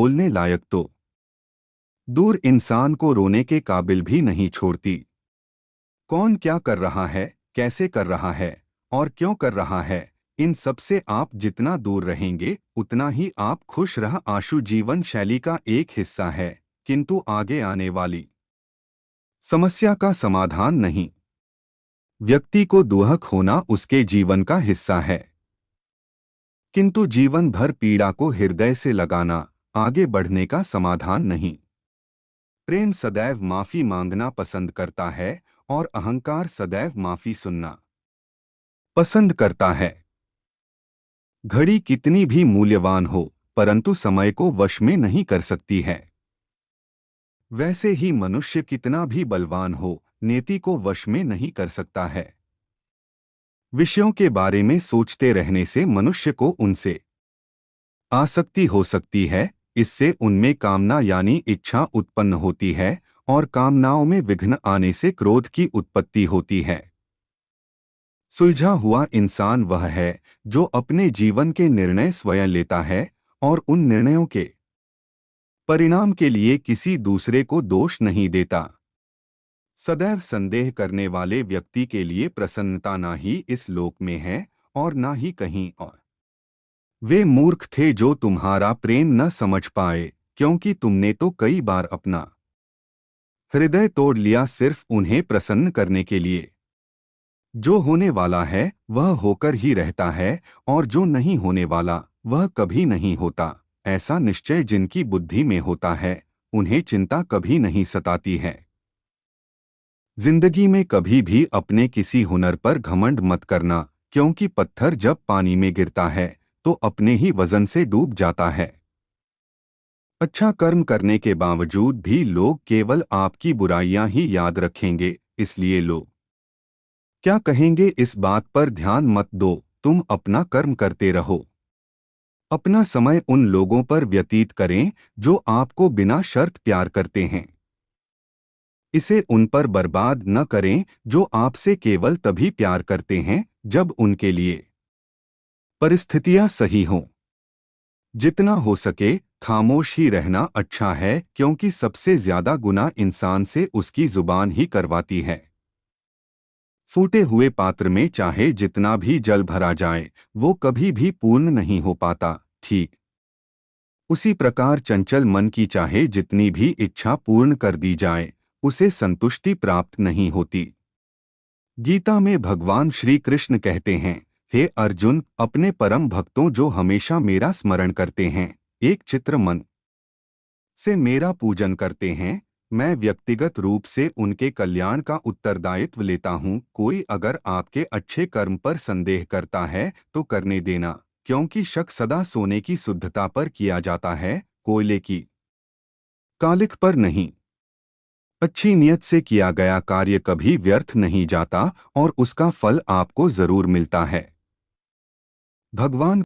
बोलने लायक तो दूर, इंसान को रोने के काबिल भी नहीं छोड़ती। कौन क्या कर रहा है, कैसे कर रहा है और क्यों कर रहा है, इन सब से आप जितना दूर रहेंगे उतना ही आप खुश रह। आशु जीवन शैली का एक हिस्सा है, किंतु आगे आने वाली समस्या का समाधान नहीं। व्यक्ति को दुहक होना उसके जीवन का हिस्सा है, किंतु जीवन भर पीड़ा को हृदय से लगाना आगे बढ़ने का समाधान नहीं। प्रेम सदैव माफी मांगना पसंद करता है और अहंकार सदैव माफी सुनना पसंद करता है। घड़ी कितनी भी मूल्यवान हो, परंतु समय को वश में नहीं कर सकती है। वैसे ही मनुष्य कितना भी बलवान हो, नेति को वश में नहीं कर सकता है। विषयों के बारे में सोचते रहने से मनुष्य को उनसे आसक्ति हो सकती है। इससे उनमें कामना यानी इच्छा उत्पन्न होती है और कामनाओं में विघ्न आने से क्रोध की उत्पत्ति होती है। सुलझा हुआ इंसान वह है जो अपने जीवन के निर्णय स्वयं लेता है और उन निर्णयों के परिणाम के लिए किसी दूसरे को दोष नहीं देता। सदैव संदेह करने वाले व्यक्ति के लिए प्रसन्नता ना ही इस लोक में है और ना ही कहीं और। वे मूर्ख थे जो तुम्हारा प्रेम न समझ पाए, क्योंकि तुमने तो कई बार अपना हृदय तोड़ लिया सिर्फ उन्हें प्रसन्न करने के लिए। जो होने वाला है वह होकर ही रहता है और जो नहीं होने वाला वह कभी नहीं होता। ऐसा निश्चय जिनकी बुद्धि में होता है उन्हें चिंता कभी नहीं सताती है। जिंदगी में कभी भी अपने किसी हुनर पर घमंड मत करना, क्योंकि पत्थर जब पानी में गिरता है तो अपने ही वजन से डूब जाता है। अच्छा कर्म करने के बावजूद भी लोग केवल आपकी बुराइयां ही याद रखेंगे, इसलिए लोग क्या कहेंगे इस बात पर ध्यान मत दो। तुम अपना कर्म करते रहो। अपना समय उन लोगों पर व्यतीत करें जो आपको बिना शर्त प्यार करते हैं। इसे उन पर बर्बाद न करें जो आपसे केवल तभी प्यार करते हैं जब उनके लिए परिस्थितियां सही हों। जितना हो सके खामोश ही रहना अच्छा है, क्योंकि सबसे ज्यादा गुनाह इंसान से उसकी जुबान ही करवाती है। फूटे हुए पात्र में चाहे जितना भी जल भरा जाए वो कभी भी पूर्ण नहीं हो पाता। ठीक उसी प्रकार चंचल मन की चाहे जितनी भी इच्छा पूर्ण कर दी जाए उसे संतुष्टि प्राप्त नहीं होती। गीता में भगवान श्री कृष्ण कहते हैं, हे अर्जुन, अपने परम भक्तों जो हमेशा मेरा स्मरण करते हैं, एक चित्र मन से मेरा पूजन करते हैं, मैं व्यक्तिगत रूप से उनके कल्याण का उत्तरदायित्व लेता हूँ। कोई अगर आपके अच्छे कर्म पर संदेह करता है तो करने देना, क्योंकि शक सदा सोने की शुद्धता पर किया जाता है, कोयले की कालिख पर नहीं। अच्छी नियत से किया गया कार्य कभी व्यर्थ नहीं जाता और उसका फल आपको जरूर मिलता है। भगवान